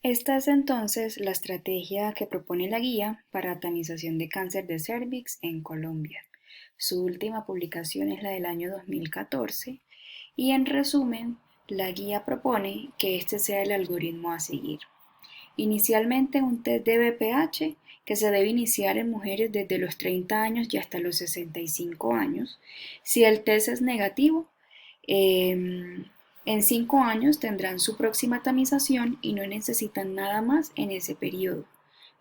Esta es entonces la estrategia que propone la Guía para Tamización de Cáncer de Cérvix en Colombia. Su última publicación es la del año 2014 y en resumen, la guía propone que este sea el algoritmo a seguir. Inicialmente un test de BPH que se debe iniciar en mujeres desde los 30 años y hasta los 65 años. Si el test es negativo, en 5 años tendrán su próxima tamización y no necesitan nada más en ese periodo.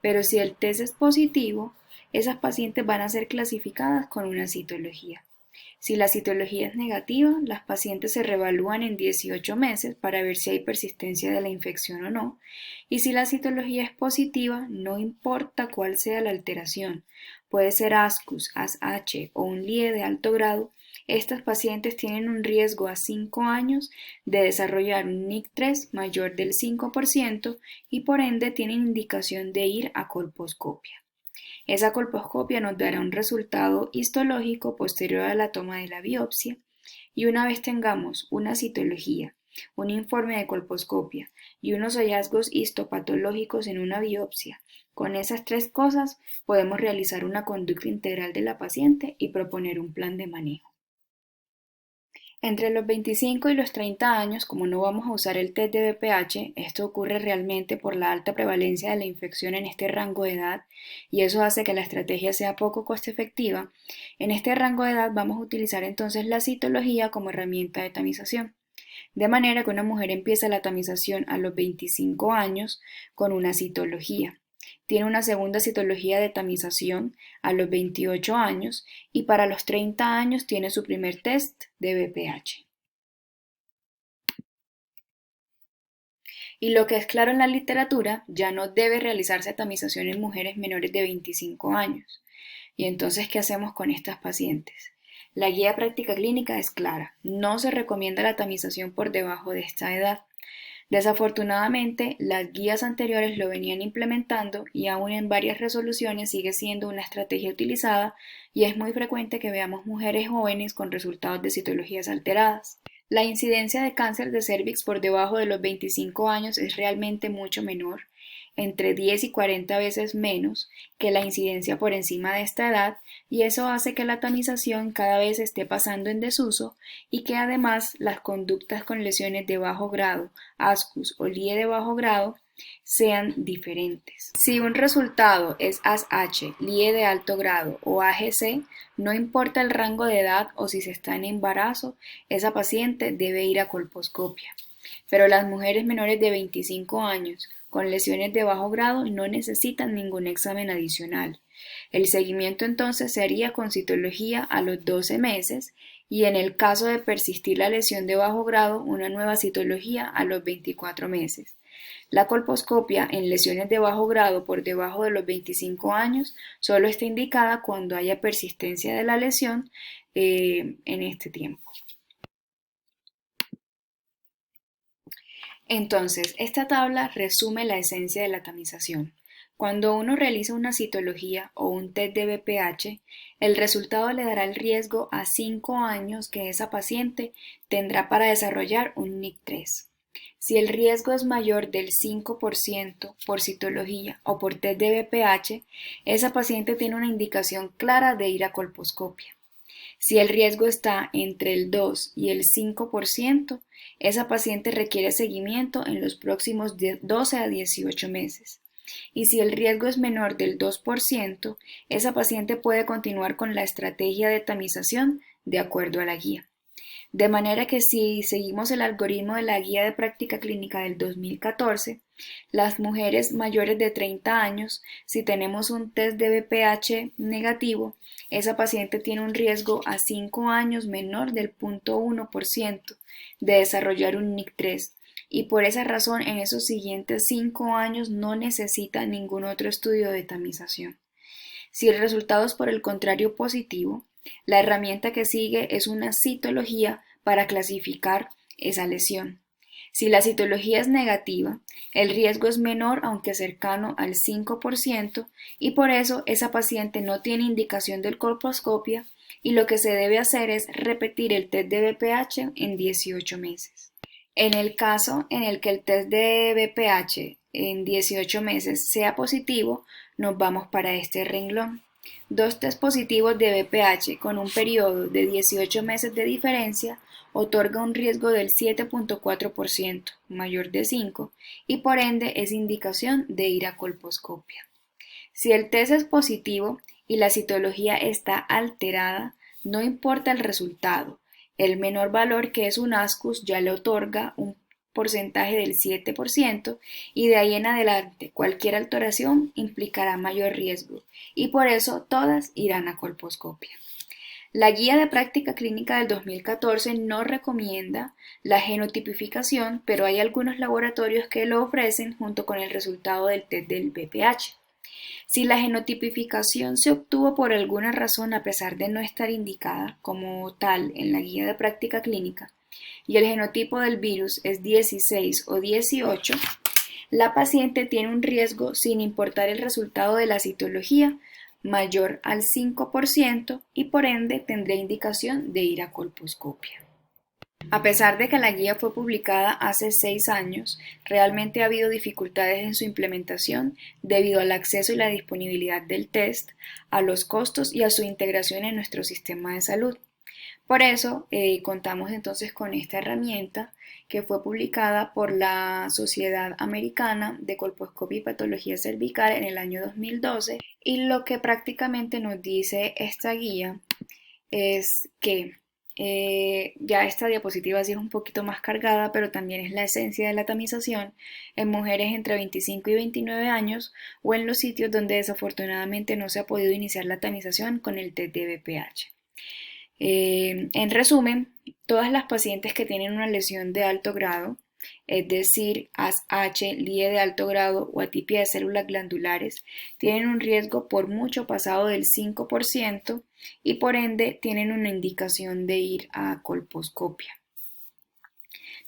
Pero si el test es positivo, esas pacientes van a ser clasificadas con una citología. Si la citología es negativa, las pacientes se reevalúan en 18 meses para ver si hay persistencia de la infección o no, y si la citología es positiva, no importa cuál sea la alteración, puede ser ASCUS, ASH o un LIE de alto grado, estas pacientes tienen un riesgo a 5 años de desarrollar un NIC3 mayor del 5% y por ende tienen indicación de ir a colposcopia. Esa colposcopia nos dará un resultado histológico posterior a la toma de la biopsia y una vez tengamos una citología, un informe de colposcopia y unos hallazgos histopatológicos en una biopsia, con esas tres cosas podemos realizar una conducta integral de la paciente y proponer un plan de manejo. Entre los 25 y los 30 años, como no vamos a usar el test de BPH, esto ocurre realmente por la alta prevalencia de la infección en este rango de edad y eso hace que la estrategia sea poco coste efectiva. En este rango de edad vamos a utilizar entonces la citología como herramienta de tamización. De manera que una mujer empieza la tamización a los 25 años con una citología. Tiene una segunda citología de tamización a los 28 años y para los 30 años tiene su primer test de BPH. Y lo que es claro en la literatura, ya no debe realizarse tamización en mujeres menores de 25 años. ¿Y entonces qué hacemos con estas pacientes? La guía práctica clínica es clara, no se recomienda la tamización por debajo de esta edad. Desafortunadamente, las guías anteriores lo venían implementando y aún en varias resoluciones sigue siendo una estrategia utilizada y es muy frecuente que veamos mujeres jóvenes con resultados de citologías alteradas. La incidencia de cáncer de cérvix por debajo de los 25 años es realmente mucho menor, entre 10 y 40 veces menos que la incidencia por encima de esta edad, y eso hace que la tamización cada vez esté pasando en desuso y que además las conductas con lesiones de bajo grado, ASCUS o LIE de bajo grado, sean diferentes. Si un resultado es ASH, LIE de alto grado o AGC, no importa el rango de edad o si se está en embarazo, esa paciente debe ir a colposcopia. Pero las mujeres menores de 25 años con lesiones de bajo grado no necesitan ningún examen adicional. El seguimiento entonces se haría con citología a los 12 meses y en el caso de persistir la lesión de bajo grado, una nueva citología a los 24 meses. La colposcopia en lesiones de bajo grado por debajo de los 25 años solo está indicada cuando haya persistencia de la lesión en este tiempo. Entonces, esta tabla resume la esencia de la tamización. Cuando uno realiza una citología o un test de BPH, el resultado le dará el riesgo a 5 años que esa paciente tendrá para desarrollar un NIC3. Si el riesgo es mayor del 5% por citología o por test de BPH, esa paciente tiene una indicación clara de ir a colposcopia. Si el riesgo está entre el 2 y el 5%, esa paciente requiere seguimiento en los próximos 12 a 18 meses. Y si el riesgo es menor del 2%, esa paciente puede continuar con la estrategia de tamización de acuerdo a la guía. De manera que si seguimos el algoritmo de la Guía de Práctica Clínica del 2014, las mujeres mayores de 30 años, si tenemos un test de BPH negativo, esa paciente tiene un riesgo a 5 años menor del 0.1% de desarrollar un NIC3 y por esa razón en esos siguientes 5 años no necesita ningún otro estudio de tamización. Si el resultado es por el contrario positivo, la herramienta que sigue es una citología para clasificar esa lesión. Si la citología es negativa, el riesgo es menor aunque cercano al 5% y por eso esa paciente no tiene indicación de colposcopia y lo que se debe hacer es repetir el test de BPH en 18 meses. En el caso en el que el test de BPH en 18 meses sea positivo, nos vamos para este renglón. Dos test positivos de BPH con un periodo de 18 meses de diferencia otorga un riesgo del 7.4%, mayor de 5, y por ende es indicación de ir a colposcopia. Si el test es positivo y la citología está alterada, no importa el resultado, el menor valor, que es un ASCUS, ya le otorga un porcentaje del 7% y de ahí en adelante cualquier alteración implicará mayor riesgo y por eso todas irán a colposcopia. La guía de práctica clínica del 2014 no recomienda la genotipificación, pero hay algunos laboratorios que lo ofrecen junto con el resultado del test del BPH. Si la genotipificación se obtuvo por alguna razón a pesar de no estar indicada como tal en la guía de práctica clínica y el genotipo del virus es 16 o 18, la paciente tiene un riesgo, sin importar el resultado de la citología, mayor al 5% y por ende tendría indicación de ir a colposcopia. A pesar de que la guía fue publicada hace 6 años, realmente ha habido dificultades en su implementación debido al acceso y la disponibilidad del test, a los costos y a su integración en nuestro sistema de salud. Por eso contamos entonces con esta herramienta que fue publicada por la Sociedad Americana de Colposcopia y Patología Cervical en el año 2012 y lo que prácticamente nos dice esta guía es que ya esta diapositiva sí es un poquito más cargada, pero también es la esencia de la tamización en mujeres entre 25 y 29 años o en los sitios donde desafortunadamente no se ha podido iniciar la tamización con el test de BPH. En resumen, todas las pacientes que tienen una lesión de alto grado, es decir, ASH, LIE de alto grado o atipia de células glandulares, tienen un riesgo por mucho pasado del 5% y por ende tienen una indicación de ir a colposcopia.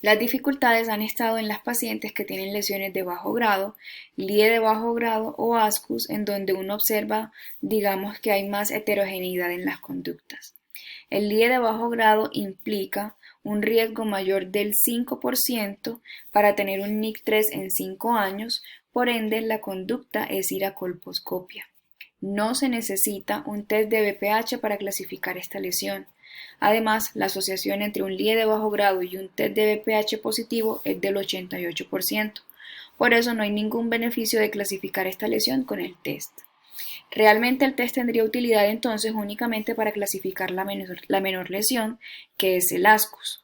Las dificultades han estado en las pacientes que tienen lesiones de bajo grado, LIE de bajo grado o ASCUS, en donde uno observa, digamos, que hay más heterogeneidad en las conductas. El LIE de bajo grado implica un riesgo mayor del 5% para tener un NIC3 en 5 años, por ende la conducta es ir a colposcopia. No se necesita un test de BPH para clasificar esta lesión. Además, la asociación entre un LIE de bajo grado y un test de BPH positivo es del 88%. Por eso no hay ningún beneficio de clasificar esta lesión con el test. Realmente el test tendría utilidad entonces únicamente para clasificar la menor lesión, que es el ASCUS.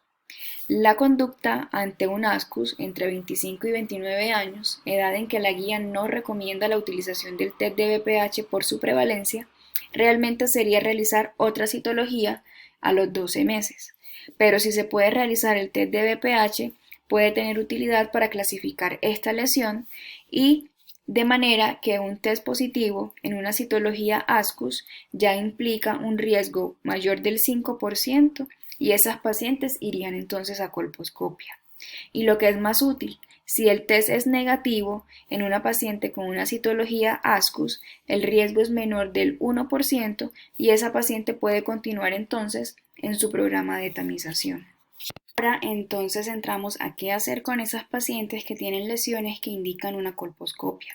La conducta ante un ASCUS entre 25 y 29 años, edad en que la guía no recomienda la utilización del test de BPH por su prevalencia, realmente sería realizar otra citología a los 12 meses. Pero si se puede realizar el test de BPH, puede tener utilidad para clasificar esta lesión y de manera que un test positivo en una citología ASCUS ya implica un riesgo mayor del 5% y esas pacientes irían entonces a colposcopia. Y lo que es más útil, si el test es negativo en una paciente con una citología ASCUS, el riesgo es menor del 1% y esa paciente puede continuar entonces en su programa de tamización. Ahora entonces entramos a qué hacer con esas pacientes que tienen lesiones que indican una colposcopia.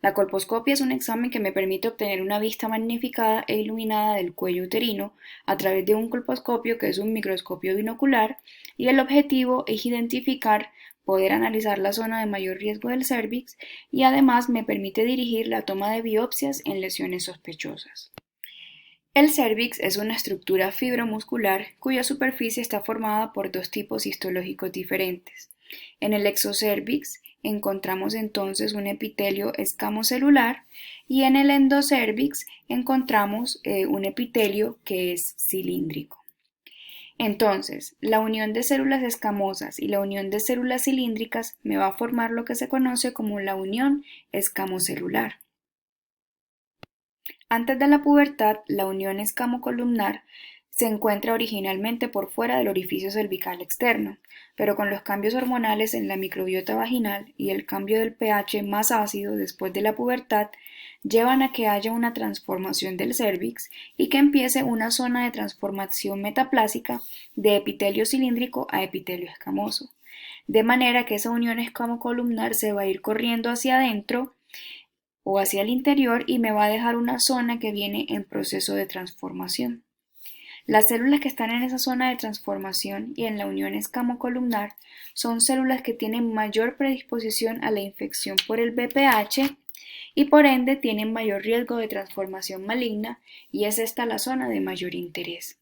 La colposcopia es un examen que me permite obtener una vista magnificada e iluminada del cuello uterino a través de un colposcopio que es un microscopio binocular y el objetivo es identificar, poder analizar la zona de mayor riesgo del cérvix y además me permite dirigir la toma de biopsias en lesiones sospechosas. El cérvix es una estructura fibromuscular cuya superficie está formada por dos tipos histológicos diferentes. En el exocérvix encontramos entonces un epitelio escamocelular y en el endocérvix encontramos un epitelio que es cilíndrico. Entonces, la unión de células escamosas y la unión de células cilíndricas me va a formar lo que se conoce como la unión escamocelular. Antes de la pubertad, la unión escamocolumnar se encuentra originalmente por fuera del orificio cervical externo, pero con los cambios hormonales en la microbiota vaginal y el cambio del pH más ácido después de la pubertad, llevan a que haya una transformación del cérvix y que empiece una zona de transformación metaplásica de epitelio cilíndrico a epitelio escamoso. de manera que esa unión escamocolumnar se va a ir corriendo hacia adentro o hacia el interior y me va a dejar una zona que viene en proceso de transformación. Las células que están en esa zona de transformación y en la unión escamocolumnar son células que tienen mayor predisposición a la infección por el VPH y por ende tienen mayor riesgo de transformación maligna y es esta la zona de mayor interés.